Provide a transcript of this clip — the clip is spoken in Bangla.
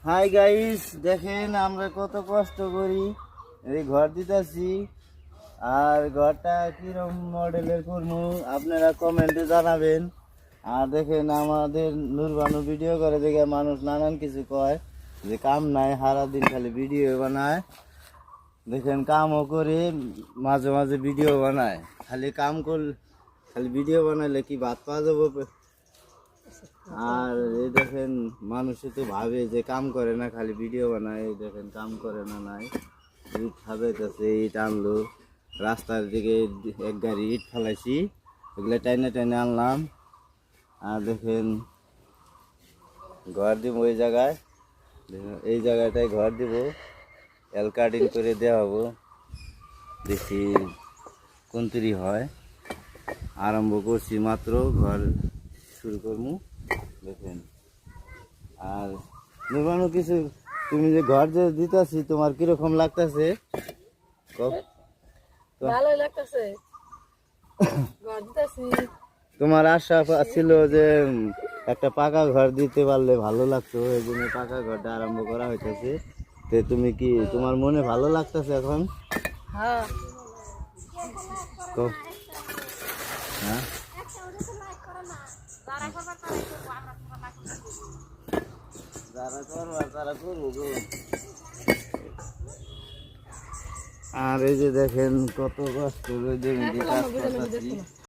হাই গাইস, দেখেন আমরা কত কষ্ট করি এই ঘর দিতেছি। আর ঘরটা কিরকম মডেলের করবো আপনারা কমেন্টে জানাবেন। আর দেখেন আমাদের নুরবানু ভিডিও করে দেখে মানুষ নানান কিছু কয় যে কাম নাই, সারা দিন খালি ভিডিও বানায়। দেখেন কামও করে মাঝে মাঝে ভিডিও বানায়, খালি কাম করলে খালি ভিডিও বানাইলে কি ভাত পাওয়া যাবে? আর এই দেখেন মানুষে তো ভাবে যে কাম করে না, খালি ভিডিও বানায়। এই দেখেন কাম করে না, নাই ইট খাবাইতেছে, ইট আনলো রাস্তার দিকে, এক গাড়ি ইট ফেলাইছি, এগুলো টাইনে টাইনে আনলাম। আর দেখেন ঘর দিব ওই জায়গায়, এই জায়গাটায় ঘর দিব, এল কাটিং করে দেওয়া হবো, দেখি কোনতরি হয়। আরম্ভ করছি মাত্র, ঘর শুরু করবো। দেখেন আর নির্মাণ কিছু, তুমি যে ঘর যে দিতেছি তোমার কিরকম লাগতেছে? ভালোই লাগতেছে ঘর দিতেছি। তোমার আশা ছিল যে একটা পাকা ঘর দিতে পারলে ভালো লাগতো, এই জন্য পাকা ঘরটা আরম্ভ করা হইতেছে। তো তুমি কি, তোমার মনে ভালো লাগতেছে এখন? হ্যাঁ হ্যাঁ, যারা করবা তারা করবো গো। আর এই যে দেখেন কত কষ্ট করে জমিতে কাজ করতেছি।